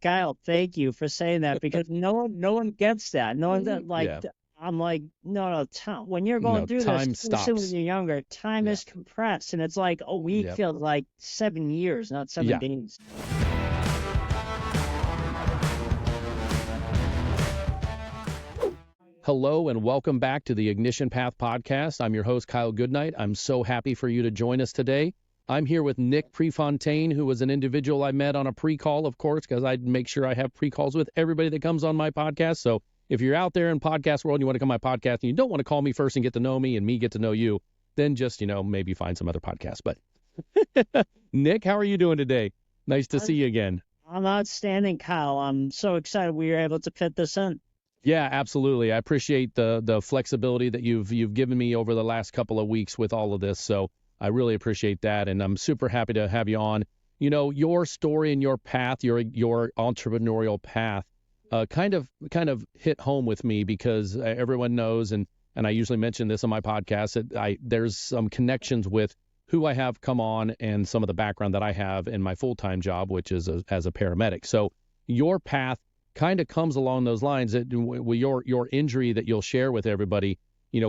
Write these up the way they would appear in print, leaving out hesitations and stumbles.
Kyle, thank you for saying that because no one gets that. No one that Yeah. I'm like, no, when you're going No, through this, time especially when stops. you're younger, time Yeah. is compressed, and it's like a week Yep. feels like 7 years, not seven Yeah. days. Hello and welcome back to the Ignition Path podcast. I'm your host, Kyle Goodknight. I'm so happy for you to join us today. I'm here with Nick Prefontaine, who was an individual I met on a pre-call, of course, because I make sure I have pre-calls with everybody that comes on my podcast. So if you're out there in podcast world and you want to come on my podcast and you don't want to call me first and get to know me and me get to know you, then just, maybe find some other podcast. But Nick, how are you doing today? Nice to see I'm, you again. I'm outstanding, Kyle. I'm so excited we were able to fit this in. Yeah, absolutely. I appreciate the flexibility that you've given me over the last couple of weeks with all of this. So I really appreciate that, and I'm super happy to have you on. Your story and your path, your entrepreneurial path, kind of hit home with me because everyone knows, and I usually mention this on my podcast, that there's some connections with who I have come on and some of the background that I have in my full-time job, which is as a paramedic. So your path kind of comes along those lines. That your injury that you'll share with everybody,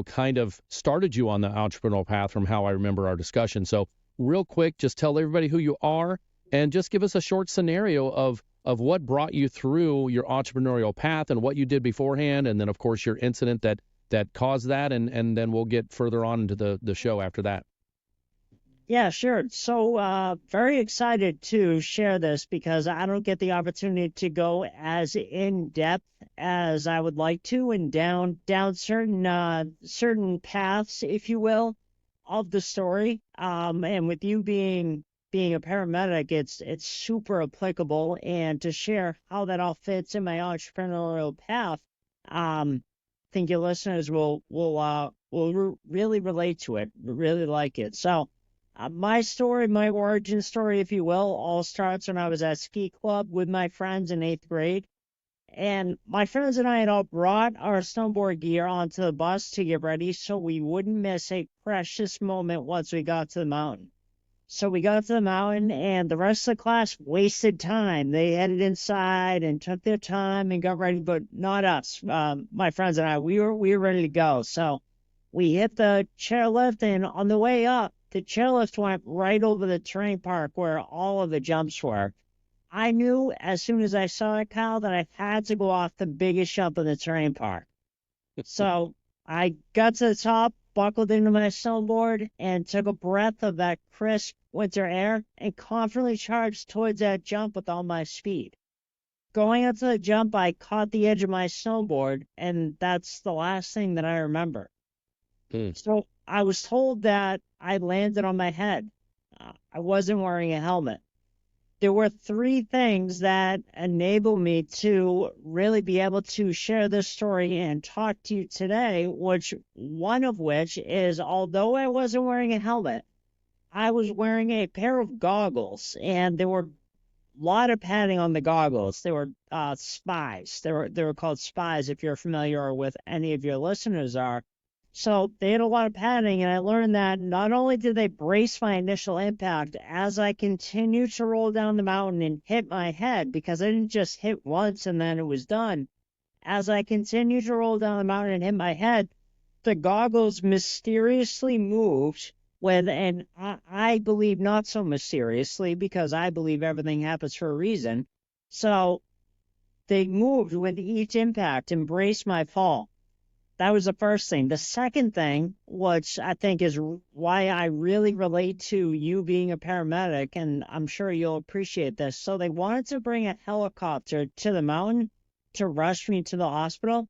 kind of started you on the entrepreneurial path from how I remember our discussion. So real quick, just tell everybody who you are and just give us a short scenario of what brought you through your entrepreneurial path and what you did beforehand. And then, of course, your incident that caused that. And then we'll get further on into the show after that. Yeah, sure. So, very excited to share this because I don't get the opportunity to go as in depth as I would like to, and down certain paths, if you will, of the story. And with you being a paramedic, it's super applicable, and to share how that all fits in my entrepreneurial path, I think your listeners will really relate to it, really like it. So. My story, my origin story, if you will, all starts when I was at ski club with my friends in 8th grade. And my friends and I had all brought our snowboard gear onto the bus to get ready so we wouldn't miss a precious moment once we got to the mountain. So we got to the mountain, and the rest of the class wasted time. They headed inside and took their time and got ready, but not us. My friends and I, we were ready to go. So we hit the chairlift, and on the way up, the chairlift went right over the terrain park where all of the jumps were. I knew as soon as I saw it, Kyle, that I had to go off the biggest jump in the terrain park. So I got to the top, buckled into my snowboard, and took a breath of that crisp winter air and confidently charged towards that jump with all my speed. Going up to the jump, I caught the edge of my snowboard, and that's the last thing that I remember. So I was told that I landed on my head. I wasn't wearing a helmet. There were three things that enabled me to really be able to share this story and talk to you today, which one of which is, although I wasn't wearing a helmet, I was wearing a pair of goggles, and there were a lot of padding on the goggles. They were spies. They were called spies, if you're familiar, or with any of your listeners are. So they had a lot of padding, and I learned that not only did they brace my initial impact, as I continued to roll down the mountain and hit my head, because I didn't just hit once and then it was done. As I continued to roll down the mountain and hit my head, the goggles mysteriously moved and I believe not so mysteriously, because I believe everything happens for a reason. So they moved with each impact and braced my fall. That was the first thing. The second thing, which I think is why I really relate to you being a paramedic, and I'm sure you'll appreciate this. So they wanted to bring a helicopter to the mountain to rush me to the hospital.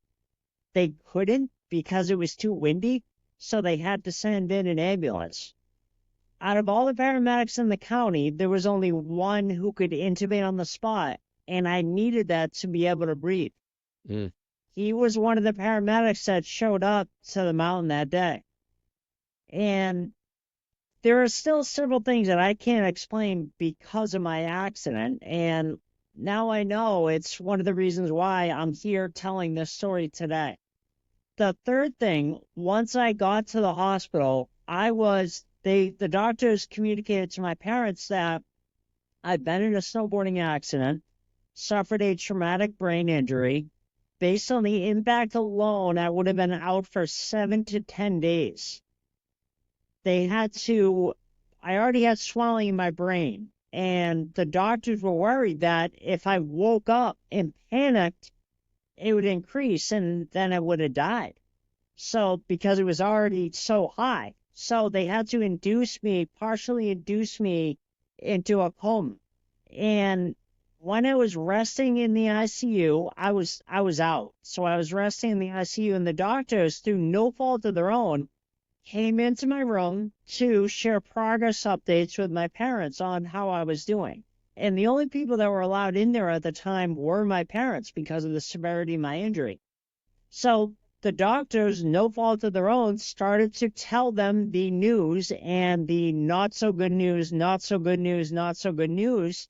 They couldn't because it was too windy, so they had to send in an ambulance. Out of all the paramedics in the county, there was only one who could intubate on the spot, and I needed that to be able to breathe. He was one of the paramedics that showed up to the mountain that day. And there are still several things that I can't explain because of my accident. And now I know it's one of the reasons why I'm here telling this story today. The third thing, once I got to the hospital, the doctors communicated to my parents that I'd been in a snowboarding accident. suffered a traumatic brain injury. Based on the impact alone, I would have been out for 7 to 10 days. I already had swelling in my brain, and the doctors were worried that if I woke up and panicked, it would increase and then I would have died. So, because it was already so high. So they had to partially induce me into a coma. And when I was resting in the ICU, I was out. So I was resting in the ICU, and the doctors, through no fault of their own, came into my room to share progress updates with my parents on how I was doing. And the only people that were allowed in there at the time were my parents because of the severity of my injury. So the doctors, no fault of their own, started to tell them the news and the not so good news, not so good news, not so good news.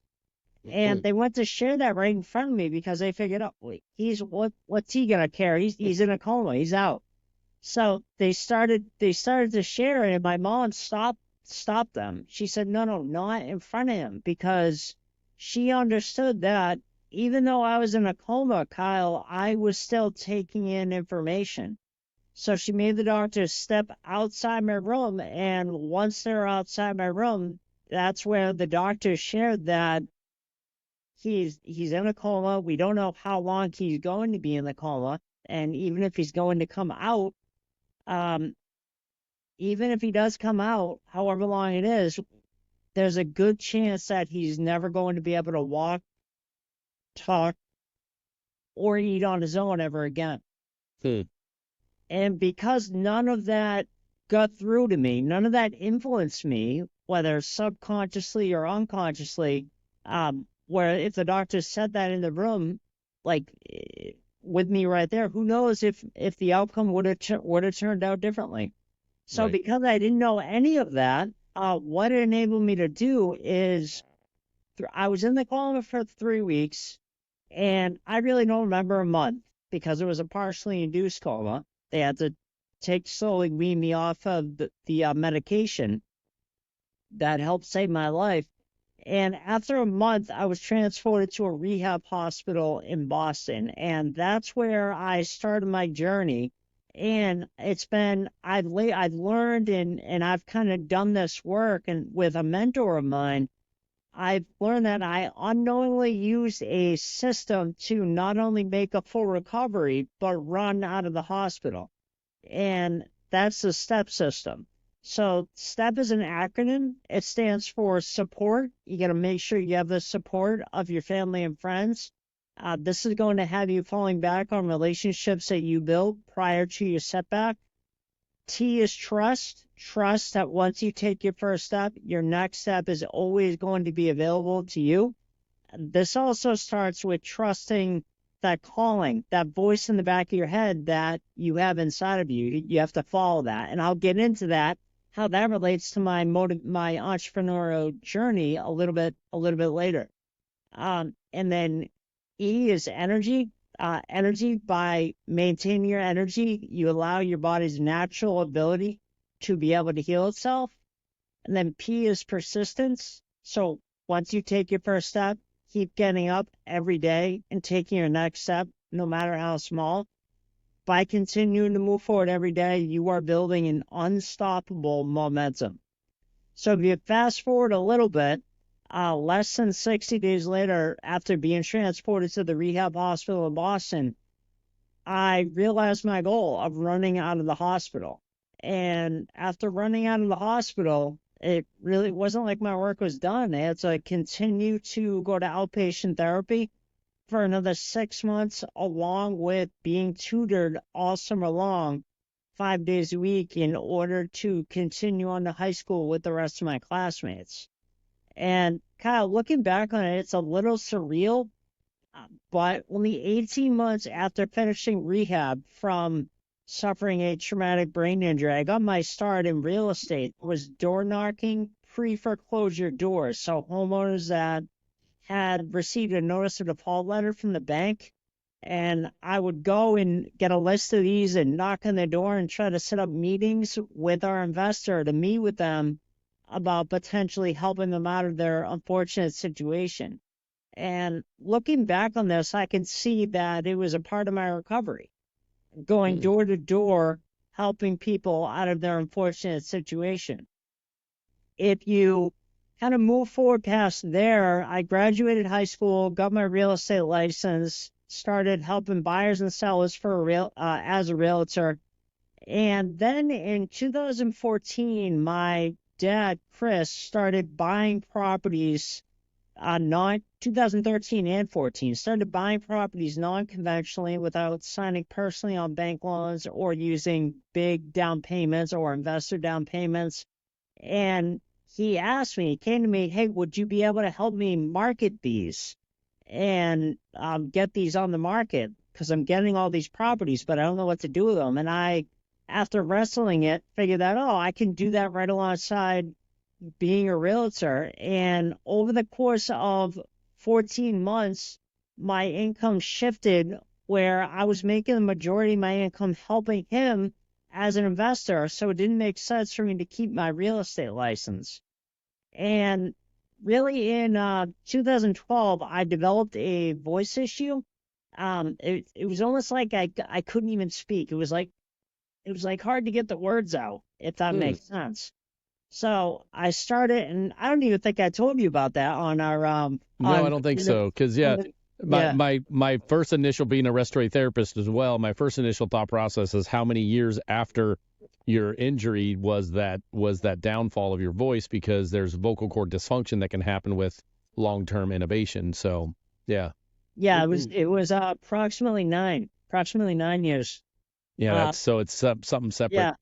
And they went to share that right in front of me because they figured out, wait, what's he gonna care? He's in a coma, he's out. So they started to share it, and my mom stopped them. She said, no, no, not in front of him, because she understood that even though I was in a coma, Kyle, I was still taking in information. So she made the doctors step outside my room, and once they're outside my room, that's where the doctors shared that he's in a coma. We don't know how long he's going to be in the coma, and even if he's going to come out, um, even if he does come out, however long it is, there's a good chance that he's never going to be able to walk, talk, or eat on his own ever again. Hmm. And because none of that got through to me, none of that influenced me, whether subconsciously or unconsciously, where if the doctor said that in the room, like with me right there, who knows if the outcome would have turned out differently. So Right. because I didn't know any of that, what it enabled me to do is I was in the coma for 3 weeks, and I really don't remember a month because it was a partially induced coma. They had to slowly wean me off of the medication that helped save my life. And after a month, I was transported to a rehab hospital in Boston, and that's where I started my journey. And I've learned and I've kind of done this work, and with a mentor of mine, I've learned that I unknowingly used a system to not only make a full recovery, but run out of the hospital. And that's the STEP system. So STEP is an acronym. It stands for support. You got to make sure you have the support of your family and friends. This is going to have you falling back on relationships that you built prior to your setback. T is trust. Trust that once you take your first step, your next step is always going to be available to you. This also starts with trusting that calling, that voice in the back of your head that you have inside of you. You have to follow that. And I'll get into that, how that relates to my entrepreneurial journey a little bit later. And then E is energy. Energy, by maintaining your energy, you allow your body's natural ability to be able to heal itself. And then P is persistence. So once you take your first step, keep getting up every day and taking your next step, no matter how small. By continuing to move forward every day, you are building an unstoppable momentum. So if you fast forward a little bit, less than 60 days later, after being transported to the rehab hospital in Boston, I realized my goal of running out of the hospital. And after running out of the hospital, it really wasn't like my work was done. I had to continue to go to outpatient therapy for another 6 months, along with being tutored all summer long, 5 days a week, in order to continue on to high school with the rest of my classmates. And Kyle, looking back on it, it's a little surreal, but only 18 months after finishing rehab from suffering a traumatic brain injury, I got my start in real estate. It was door knocking, pre-foreclosure doors. So homeowners that had received a notice of default letter from the bank, and I would go and get a list of these and knock on their door and try to set up meetings with our investor to meet with them about potentially helping them out of their unfortunate situation. And looking back on this, I can see that it was a part of my recovery, going door to door, helping people out of their unfortunate situation. If you kind of move forward past there, I graduated high school, got my real estate license, started helping buyers and sellers as a realtor. And then in 2014, my dad, Chris, started buying properties, not 2013 and 14, started buying properties non-conventionally without signing personally on bank loans or using big down payments or investor down payments. And he came to me, hey, would you be able to help me market these and get these on the market? Because I'm getting all these properties, but I don't know what to do with them. And I, after wrestling it, figured that, oh, I can do that right alongside being a realtor. And over the course of 14 months, my income shifted where I was making the majority of my income helping him as an investor. So it didn't make sense for me to keep my real estate license. And really in 2012, I developed a voice issue. It was almost like I couldn't even speak. It was like hard to get the words out, if that Mm. makes sense. So I started, and I don't even think I told you about that on our No, I don't think so. Because my yeah. my first initial being a restorative therapist as well. My first initial thought process is how many years after your injury was that downfall of your voice, because there's vocal cord dysfunction that can happen with long-term innovation. So yeah, Yeah, it was approximately 9 years. yeah, Uh, it's something separate. yeah,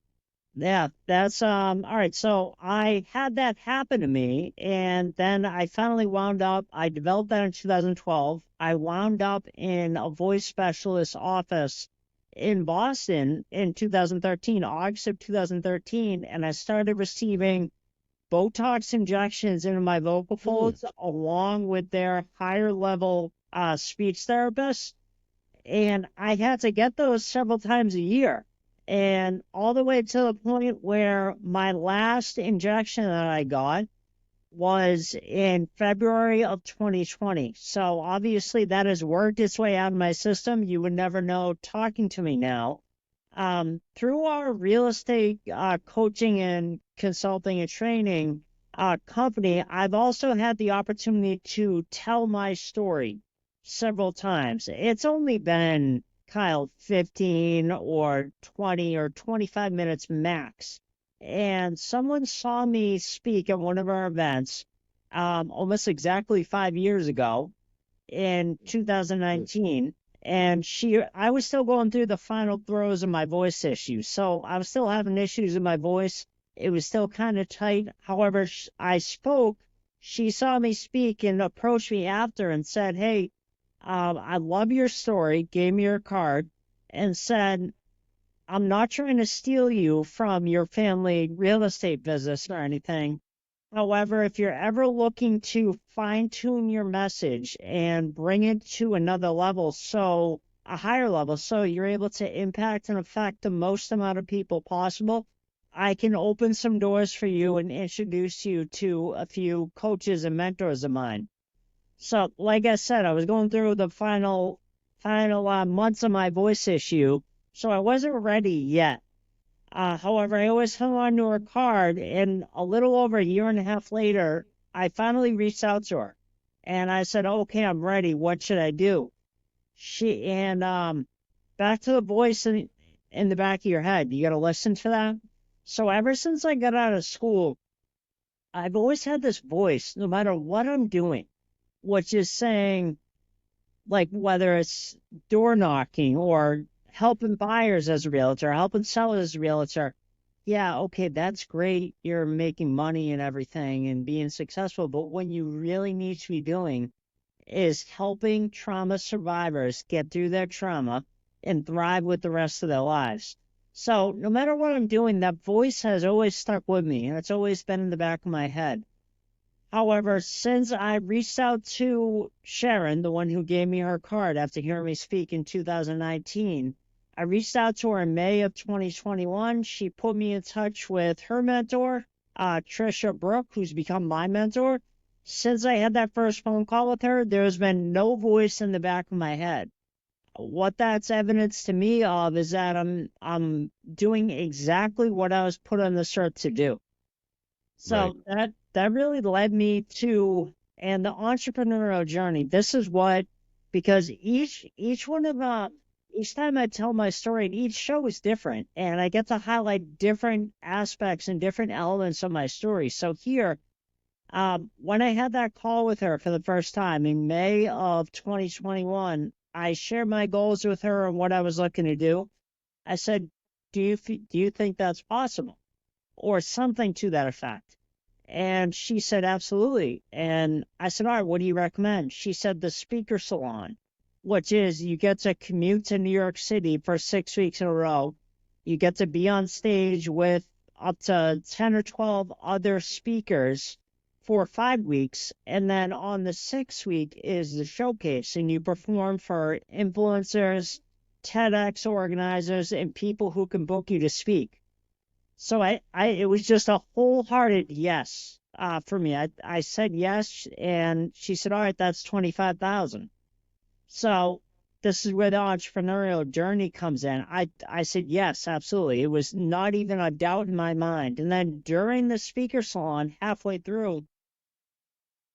yeah, that's all right. So I had that happen to me, and then I finally wound up. I developed that in 2012. I wound up in a voice specialist office in Boston in 2013, August of 2013, and I started receiving Botox injections into my vocal folds along with their higher level speech therapists. And I had to get those several times a year. And all the way to the point where my last injection that I got was in February of 2020. So obviously that has worked its way out of my system. You would never know talking to me now. Through our real estate coaching and consulting and training company, I've also had the opportunity to tell my story several times. It's only been, Kyle, 15 or 20 or 25 minutes max. And someone saw me speak at one of our events almost exactly 5 years ago in 2019. And I was still going through the final throes of my voice issues. So I was still having issues with my voice. It was still kind of tight. However, I spoke. She saw me speak and approached me after and said, hey, I love your story, gave me her card, and said, I'm not trying to steal you from your family real estate business or anything. However, if you're ever looking to fine tune your message and bring it to another level, so a higher level, so you're able to impact and affect the most amount of people possible, I can open some doors for you and introduce you to a few coaches and mentors of mine. So, like I said, I was going through the final months of my voice issue, so I wasn't ready yet. However, I always hung on to her card, and a little over a year and a half later, I finally reached out to her, and I said, "Okay, I'm ready. What should I do?" Back to the voice in the back of your head. You got to listen to that. So ever since I got out of school, I've always had this voice, no matter what I'm doing, which is saying, like, whether it's door knocking or helping buyers as a realtor, helping sellers as a realtor. Yeah, okay, that's great. You're making money and everything and being successful. But what you really need to be doing is helping trauma survivors get through their trauma and thrive with the rest of their lives. So no matter what I'm doing, that voice has always stuck with me and it's always been in the back of my head. However, since I reached out to Sharon, the one who gave me her card after hearing me speak in 2019, I reached out to her in May of 2021. She put me in touch with her mentor, Trisha Brook, who's become my mentor. Since I had that first phone call with her, there's been no voice in the back of my head. What that's evidence to me of is that I'm doing exactly what I was put on this earth to do. Right. So that really led me to, and the entrepreneurial journey. This is what, because each one of each time I tell my story, each show is different, and I get to highlight different aspects and different elements of my story. So here, when I had that call with her for the first time in May of 2021, I shared my goals with her and what I was looking to do. I said, do you think that's possible?" Or something to that effect. And she said, "Absolutely." And I said, "All right, what do you recommend?" She said, "The speaker salon, which is you get to commute to New York City for 6 weeks in a row. You get to be on stage with up to 10 or 12 other speakers for 5 weeks. And then on the 6th week is the showcase, and you perform for influencers, TEDx organizers, and people who can book you to speak." So it was just a wholehearted yes for me. I said yes, and she said, "All right, that's 25,000." So this is where the entrepreneurial journey comes in. I said yes, absolutely. It was not even a doubt in my mind. And then during the speaker salon, halfway through,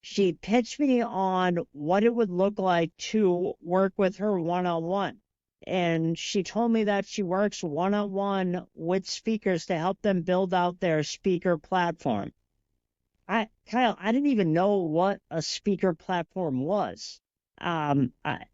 she pitched me on what it would look like to work with her one-on-one. And she told me that she works one-on-one with speakers to help them build out their speaker platform. Kyle, I didn't even know what a speaker platform was. Um, I,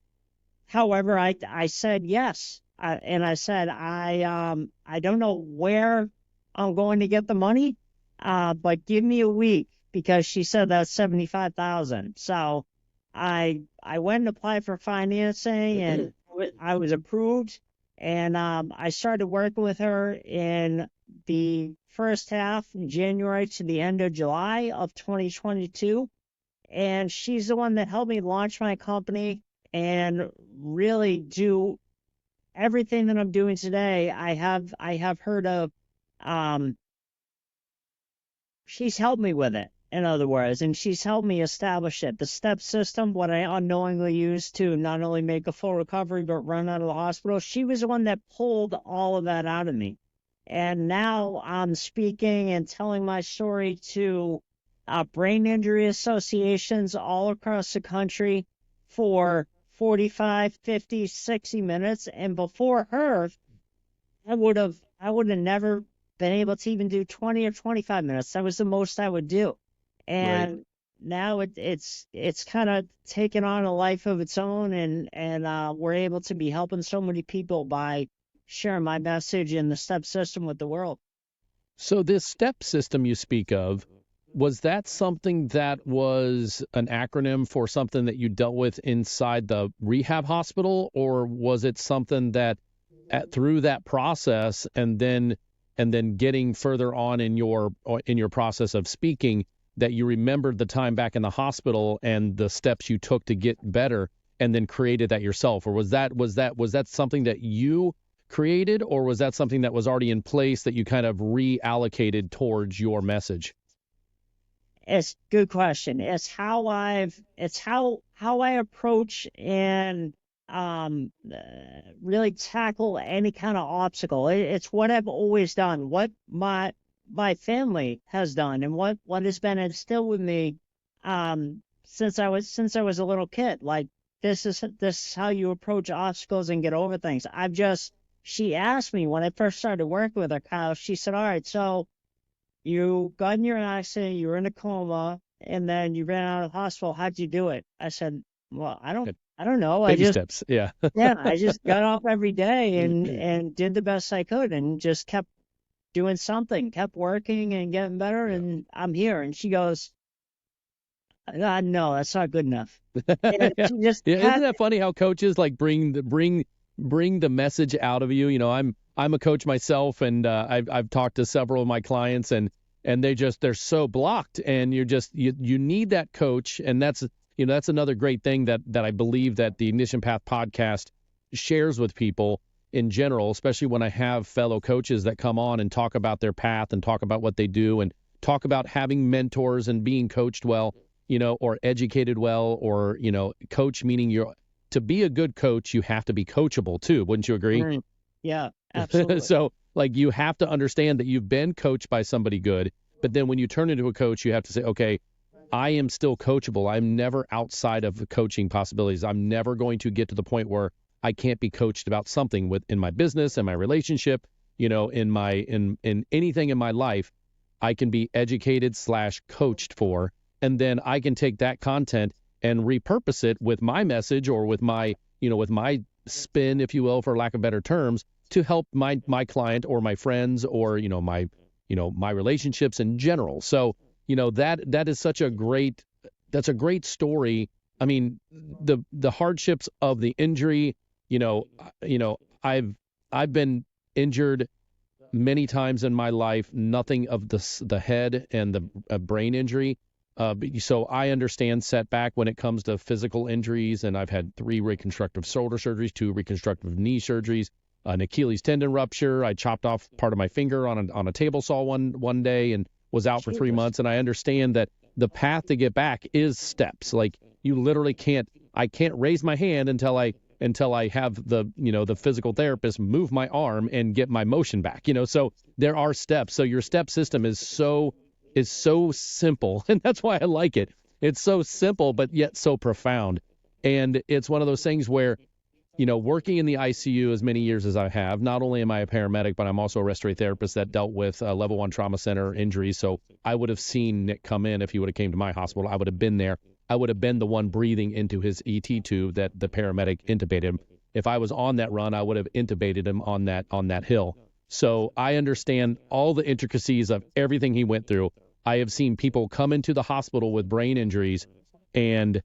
However, I said yes. And I said, I don't know where I'm going to get the money, but give me a week, because she said that's 75,000. So I went and applied for financing, and I was approved. And I started working with her in the first half, January to the end of July of 2022. And she's the one that helped me launch my company and really do everything that I'm doing today. I have heard of. Um, she's helped me with it, in other words, and she's helped me establish it. The step system, what I unknowingly used to not only make a full recovery but run out of the hospital, she was the one that pulled all of that out of me. And now I'm speaking and telling my story to brain injury associations all across the country for 45, 50, 60 minutes. And before her, I would have never been able to even do 20 or 25 minutes. That was the most I would do. Right. And now it's kind of taken on a life of its own, and we're able to be helping so many people by sharing my message and the step system with the world. So this STEP system you speak of, was that something that was an acronym for something that you dealt with inside the rehab hospital, or was it something that through that process and then getting further on in your process of speaking, that you remembered the time back in the hospital and the steps you took to get better and then created that yourself? Or was that something that you created, or was that something that was already in place that you kind of reallocated towards your message? It's a good question. It's how I approach and really tackle any kind of obstacle. It's what I've always done, what my family has done, and what has been instilled with me since I was a little kid. Like, this is how you approach obstacles and get over things. She asked me when I first started working with her, Kyle. She said, "All right, so you got in your accident, you were in a coma, and then you ran out of the hospital. How'd you do it?" I said, "Well, Good. I don't know. Baby steps. Yeah. Yeah, I just got off every day and did the best I could and just kept doing something, kept working and getting better, Yeah. and I'm here." And she goes, "No, that's not good enough." And Yeah. she just Yeah. Isn't kept. that funny how coaches like bring the message out of you? I'm a coach myself, and I've talked to several of my clients, and they're so blocked, and you need that coach. And that's another great thing that I believe that the Ignition Path podcast shares with people in general, especially when I have fellow coaches that come on and talk about their path and talk about what they do and talk about having mentors and being coached well. or educated well, or, coach, meaning to be a good coach, you have to be coachable too. Wouldn't you agree? Mm. Yeah, absolutely. So like you have to understand that you've been coached by somebody good, but then when you turn into a coach, you have to say, okay, I am still coachable. I'm never outside of the coaching possibilities. I'm never going to get to the point where I can't be coached about something in my business and my relationship, in anything in my life. I can be educated / coached for, and then I can take that content and repurpose it with my message or with my spin, if you will, for lack of better terms, to help my client or my friends or my relationships in general. So that is that's a great story. I mean, the hardships of the injury, you know, you know, I've been injured many times in my life, nothing of the head and the brain injury. So I understand setback when it comes to physical injuries, and I've had 3 reconstructive shoulder surgeries, 2 reconstructive knee surgeries, an Achilles tendon rupture. I chopped off part of my finger on a table saw one day and was out for 3 Jesus. months. And I understand that the path to get back is steps. Like you literally I can't raise my hand until I have the physical therapist move my arm and get my motion back. So there are steps. So your step system is so simple, and that's why I like it. It's so simple, but yet so profound. And it's one of those things where, working in the ICU as many years as I have, not only am I a paramedic, but I'm also a respiratory therapist that dealt with level 1 trauma center injuries. So I would have seen Nick come in if he would have came to my hospital. I would have been there. I would have been the one breathing into his ET tube that the paramedic intubated him. If I was on that run, I would have intubated him on that hill. So I understand all the intricacies of everything he went through. I have seen people come into the hospital with brain injuries and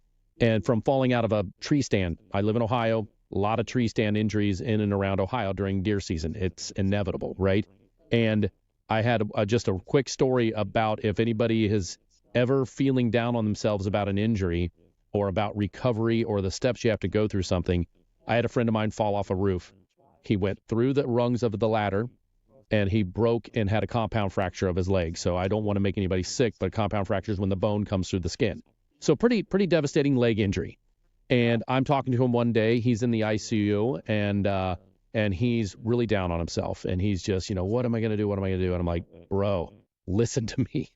from falling out of a tree stand. I live in Ohio, a lot of tree stand injuries in and around Ohio during deer season. It's inevitable, right? And I had just a quick story about if anybody is ever feeling down on themselves about an injury or about recovery or the steps you have to go through something. I had a friend of mine fall off a roof. He went through the rungs of the ladder, and he broke and had a compound fracture of his leg. So I don't want to make anybody sick, but a compound fracture is when the bone comes through the skin. So pretty devastating leg injury. And I'm talking to him one day. He's in the ICU, and he's really down on himself. And he's just, what am I going to do? What am I going to do? And I'm like, bro, listen to me.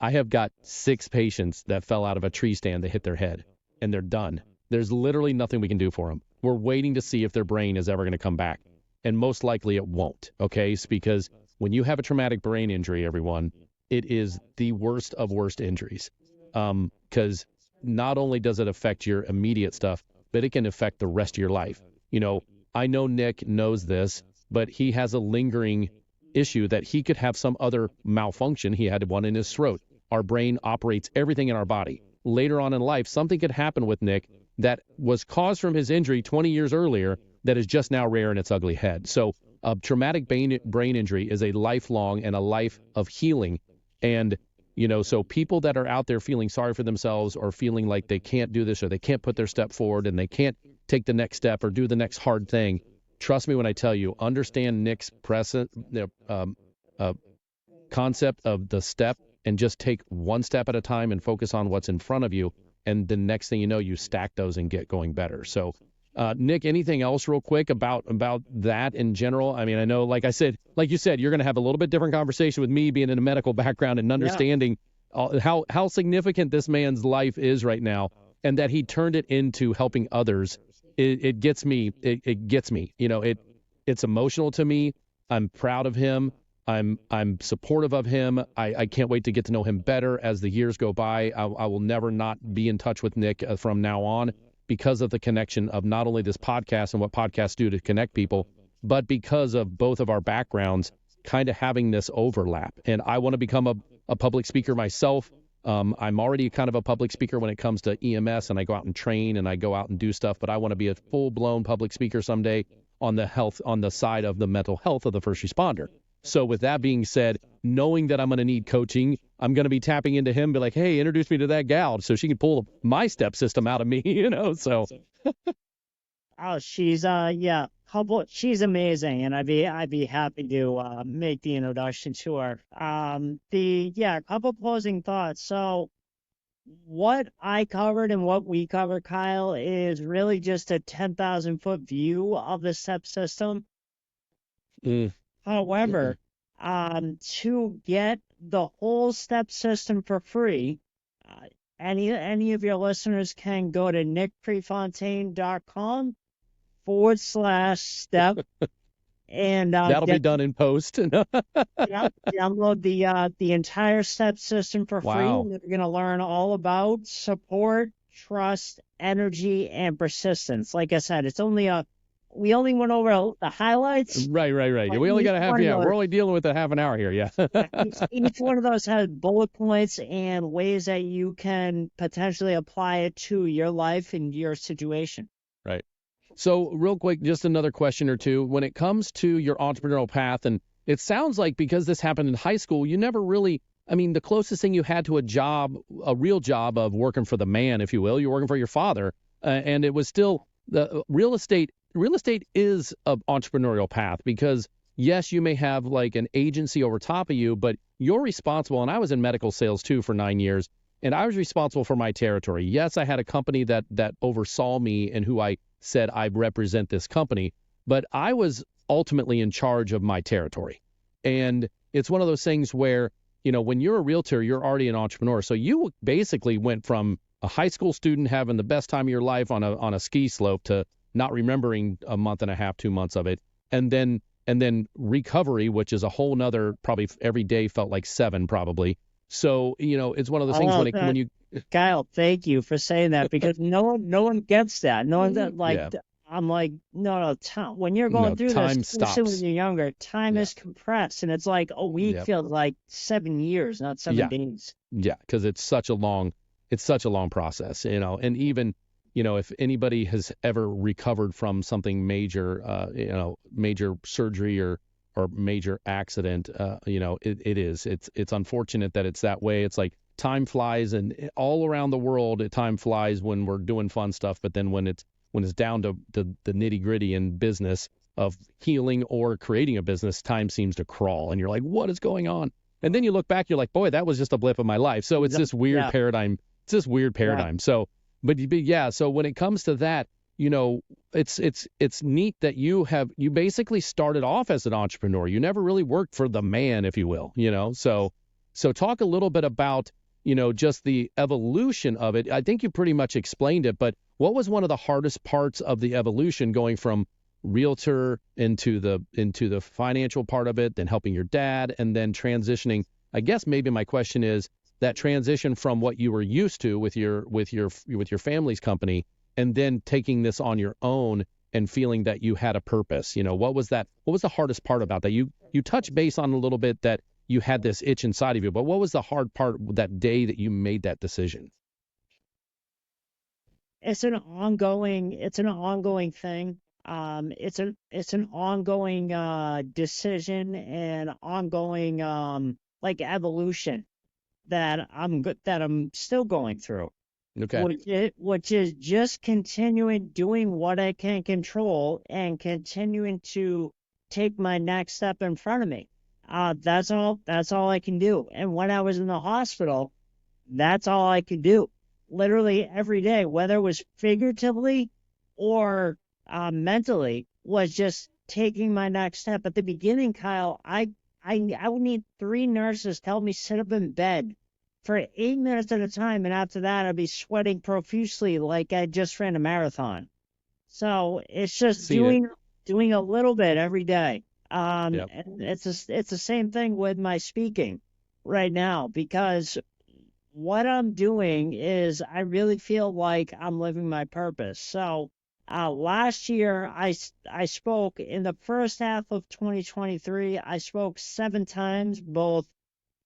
I have got 6 patients that fell out of a tree stand that hit their head, and they're done. There's literally nothing we can do for them. We're waiting to see if their brain is ever going to come back. And most likely it won't, okay? It's because when you have a traumatic brain injury, everyone, it is the worst of worst injuries. Because not only does it affect your immediate stuff, but it can affect the rest of your life. I know Nick knows this, but he has a lingering issue that he could have some other malfunction. He had one in his throat. Our brain operates everything in our body. Later on in life, something could happen with Nick that was caused from his injury 20 years earlier that is just now rearing its ugly head. So a traumatic brain injury is a lifelong and a life of healing. And, so people that are out there feeling sorry for themselves or feeling like they can't do this or they can't put their step forward and they can't take the next step or do the next hard thing, trust me when I tell you, understand Nick's concept of the step and just take one step at a time and focus on what's in front of you. And the next thing you know, you stack those and get going better. So, Nick, anything else real quick about that in general? I mean, I know, like you said, you're going to have a little bit different conversation with me being in a medical background and understanding how significant this man's life is right now, and that he turned it into helping others. It gets me. It gets me. It's emotional to me. I'm proud of him. I'm supportive of him. I can't wait to get to know him better as the years go by. I will never not be in touch with Nick from now on because of the connection of not only this podcast and what podcasts do to connect people, but because of both of our backgrounds kind of having this overlap. And I want to become a public speaker myself. I'm already kind of a public speaker when it comes to EMS, and I go out and train and I go out and do stuff, but I want to be a full-blown public speaker someday on the side of the mental health of the first responder. So with that being said, knowing that I'm going to need coaching, I'm going to be tapping into him, be like, hey, introduce me to that gal so she can pull my step system out of me, so. Oh, she's she's amazing, and I'd be happy to make the introduction to her. A couple closing thoughts. So what I covered and what we covered, Kyle, is really just a 10,000-foot view of the STEP system. Mm. However, to get the whole STEP system for free, uh, any of your listeners can go to nickprefontaine.com/step and That'll be get done in post. download the entire STEP system for free. Wow. And you're gonna learn all about support, trust, energy, and persistence. Like I said, we only went over the highlights. Right. But We only each got a half. one of Yeah, those we're only dealing with a half an hour here. Yeah. Yeah, each one of those has bullet points and ways that you can potentially apply it to your life and your situation. Right. So, real quick, just another question or two. When it comes to your entrepreneurial path, and it sounds like because this happened in high school, you never really, I mean, the closest thing you had to a job, a real job of working for the man, if you will, you're working for your father, and it was still the real estate. Real estate is an entrepreneurial path because, yes, you may have like an agency over top of you, but you're responsible. And I was in medical sales too for 9 years. And I was responsible for my territory. Yes, I had a company that oversaw me and who I said I represent this company, but I was ultimately in charge of my territory. And it's one of those things where, when you're a realtor, you're already an entrepreneur. So you basically went from a high school student having the best time of your life on a ski slope to not remembering a month and a half, 2 months of it. And then recovery, which is a whole nother, probably every day felt like 7 probably. So, it's one of those things Oh, when you, Kyle, thank you for saying that because no one gets that. No one that yeah, I'm like, no, time, when you're going no, through this, time especially when stops. you're younger, time Yeah. is compressed and it's like a week Yeah. feels like 7 years, not seven Yeah. days. Yeah. Cause it's such a long process, and even, if anybody has ever recovered from something major, major surgery or major accident, it's unfortunate that it's that way. It's like time flies and all around the world, time flies when we're doing fun stuff. But then when it's down to the nitty gritty in business of healing or creating a business, time seems to crawl and you're like, what is going on? And then you look back, you're like, boy, that was just a blip of my life. So it's this weird Yeah, paradigm. It's this weird yeah. paradigm. So, but yeah, so when it comes to that, it's neat that you basically started off as an entrepreneur. You never really worked for the man, if you will, So talk a little bit about, just the evolution of it. I think you pretty much explained it, but what was one of the hardest parts of the evolution going from realtor into the financial part of it, then helping your dad, and then transitioning? I guess maybe my question is that transition from what you were used to with your family's company, and then taking this on your own and feeling that you had a purpose. What was that? What was the hardest part about that? You touched base on a little bit that you had this itch inside of you, but what was the hard part that day that you made that decision? It's an ongoing thing. It's an ongoing decision and ongoing like evolution that I'm still going through, Okay. which is just continuing doing what I can control and continuing to take my next step in front of me. That's all I can do. And when I was in the hospital, that's all I could do. Literally every day, whether it was figuratively or mentally, was just taking my next step. At the beginning, Kyle, I would need 3 nurses to help me sit up in bed for 8 minutes at a time, and after that, I'd be sweating profusely like I just ran a marathon. So it's just Seen it. doing a little bit every day. Yep. And it's the same thing with my speaking right now because what I'm doing is I really feel like I'm living my purpose. So last year I spoke in the first half of 2023. I spoke 7 times, both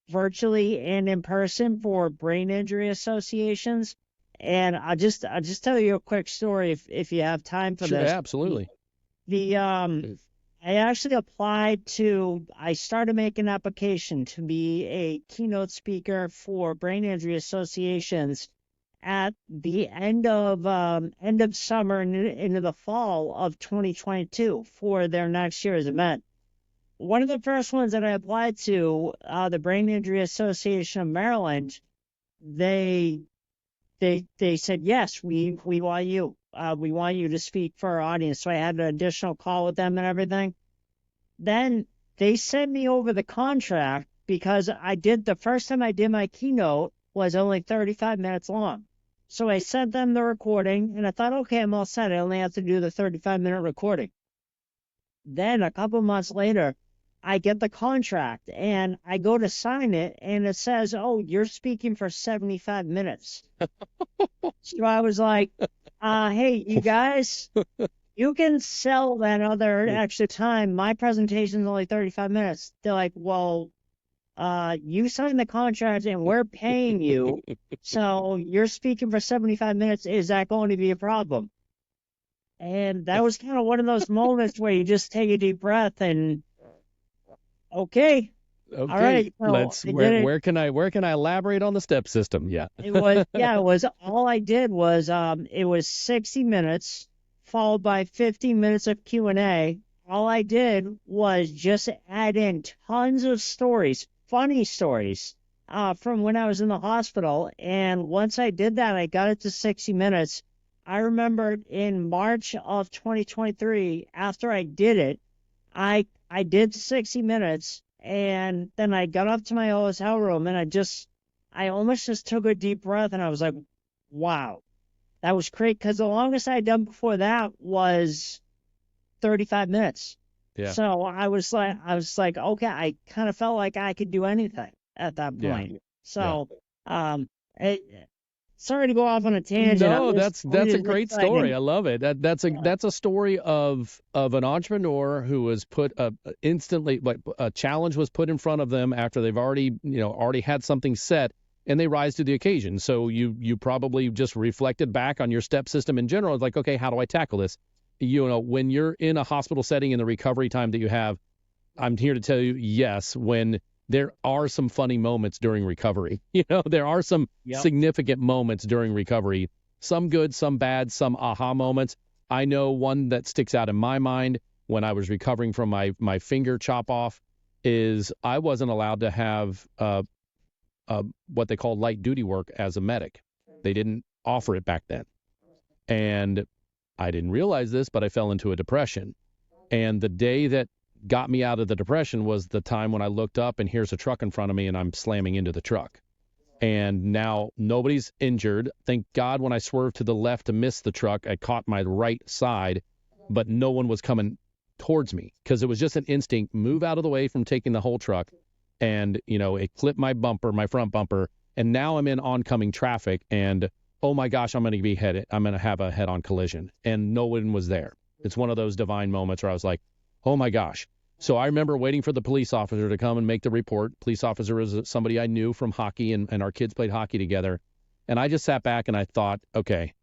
virtually and in person for brain injury associations. And I'll just tell you a quick story if you have time for Sure. this. Absolutely. The I actually I started making an application to be a keynote speaker for brain injury associations at the end of summer and into the fall of 2022 for their next year's event. One of the first ones that I applied to, the Brain Injury Association of Maryland, they they said, yes, we want you. We want you to speak for our audience. So I had an additional call with them and everything. Then they sent me over the contract because the first time I did my keynote was only 35 minutes long. So I sent them the recording and I thought, okay, I'm all set. I only have to do the 35-minute recording. Then a couple months later, I get the contract and I go to sign it and it says, oh, you're speaking for 75 minutes. So I was like, hey, you guys, you can sell that other extra time. My presentation is only 35 minutes. They're like, well, you signed the contract and we're paying you. So you're speaking for 75 minutes. Is that going to be a problem? And that was kind of one of those moments where you just take a deep breath and, okay, all Okay, right. So I did it. where can I elaborate on the step system? Yeah. It was all I did was it was 60 minutes followed by 50 minutes of Q&A. All I did was just add in tons of stories, funny stories, from when I was in the hospital. And once I did that, I got it to 60 minutes. I remember in March of 2023, after I did it, I did 60 minutes and then I got up to my hotel room and I almost just took a deep breath and I was like, wow, that was great. Because the longest I'd done before that was 35 minutes. Yeah. So I was like, okay, I kind of felt like I could do anything at that Yeah. point. So, it, sorry to go off on a tangent. No, that's a great story. I Exciting. love it. That's a story of an entrepreneur who was put instantly, like a challenge was put in front of them after they've already had something set, and they rise to the occasion. So you probably just reflected back on your step system in general. It's like, okay, how do I tackle this? When you're in a hospital setting in the recovery time that you have, I'm here to tell you, yes, when there are some funny moments during recovery. There are some Yep. significant moments during recovery, some good, some bad, some aha moments. I know one that sticks out in my mind when I was recovering from my finger chop off is I wasn't allowed to have what they call light duty work as a medic. They didn't offer it back then. And I didn't realize this, but I fell into a depression. And the day that got me out of the depression was the time when I looked up and here's a truck in front of me and I'm slamming into the truck. And now nobody's injured. Thank God when I swerved to the left to miss the truck, I caught my right side, but no one was coming towards me because it was just an instinct, move out of the way from taking the whole truck. And, it clipped my front bumper. And now I'm in oncoming traffic and, oh my gosh, I'm going to have a head on collision. And no one was there. It's one of those divine moments where I was like, oh my gosh. So I remember waiting for the police officer to come and make the report. Police officer was somebody I knew from hockey, and our kids played hockey together. And I just sat back and I thought, okay,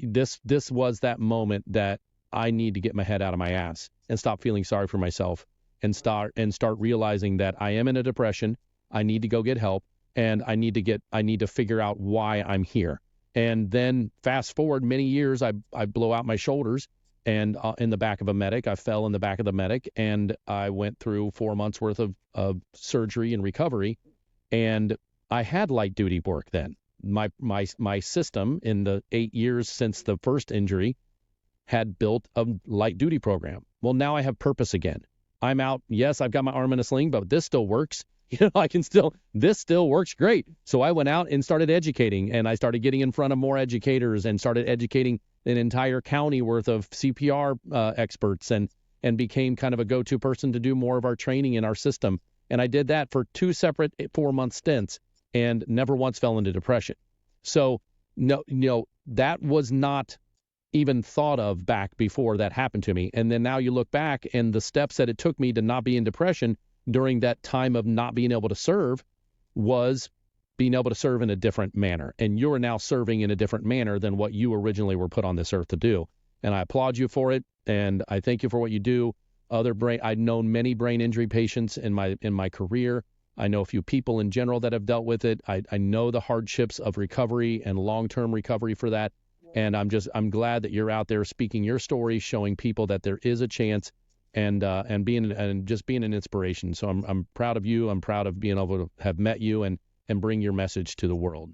this was that moment that I need to get my head out of my ass and stop feeling sorry for myself and start realizing that I am in a depression. I need to go get help, and I need to figure out why I'm here. And then fast forward many years, I blow out my shoulders. And in the back of a medic, I fell in the back of the medic, and I went through 4 months worth of surgery and recovery. And I had light duty work then. My system in the 8 years since the first injury had built a light duty program. Well, now I have purpose again. I'm out. Yes, I've got my arm in a sling, but this still works. This still works great. So I went out and started educating, and I started getting in front of more educators and started educating an entire county worth of CPR experts and became kind of a go-to person to do more of our training in our system. And I did that for 2 separate 4-month stints and never once fell into depression. So no, that was not even thought of back before that happened to me. And then now you look back and the steps that it took me to not be in depression during that time of not being able to serve was being able to serve in a different manner. And you're now serving in a different manner than what you originally were put on this earth to do. And I applaud you for it. And I thank you for what you do. I've known many brain injury patients in my career. I know a few people in general that have dealt with it. I know the hardships of recovery and long-term recovery for that. And I'm glad that you're out there speaking your story, showing people that there is a chance and just being an inspiration. So I'm proud of you. I'm proud of being able to have met you and bring your message to the world.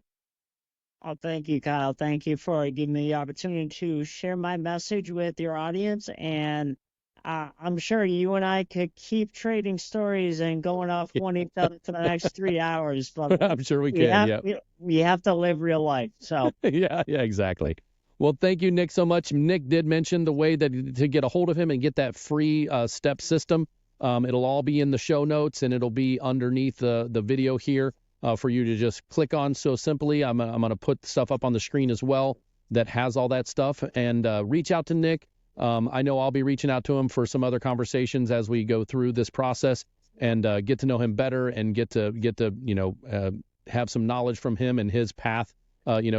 Oh, thank you, Kyle. Thank you for giving me the opportunity to share my message with your audience. And I'm sure you and I could keep trading stories and going off one each other for the next 3 hours, but I'm sure we we can. have Yeah. we have to live real life. So Yeah, yeah, exactly. Well, thank you, Nick, so much. Nick did mention the way that to get a hold of him and get that free step system. It'll all be in the show notes, and it'll be underneath the video here for you to just click on. So simply, I'm going to put stuff up on the screen as well that has all that stuff. And reach out to Nick. I know I'll be reaching out to him for some other conversations as we go through this process and get to know him better and get to have some knowledge from him and his path.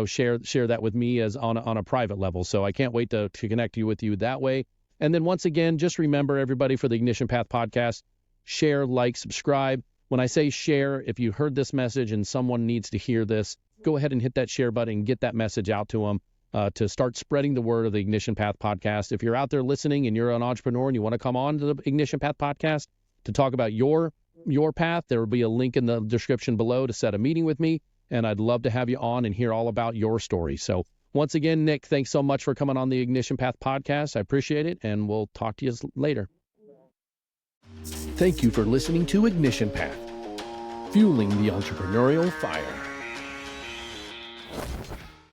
Share that with me as on a private level. So I can't wait to connect with you that way. And then once again, just remember, everybody, for the Ignition Path podcast, share, like, subscribe. When I say share, if you heard this message and someone needs to hear this, go ahead and hit that share button and get that message out to them to start spreading the word of the Ignition Path podcast. If you're out there listening and you're an entrepreneur and you want to come on to the Ignition Path podcast to talk about your path, there will be a link in the description below to set a meeting with me. And I'd love to have you on and hear all about your story. So once again, Nick, thanks so much for coming on the Ignition Path podcast. I appreciate it, and we'll talk to you later. Thank you for listening to Ignition Path, fueling the entrepreneurial fire.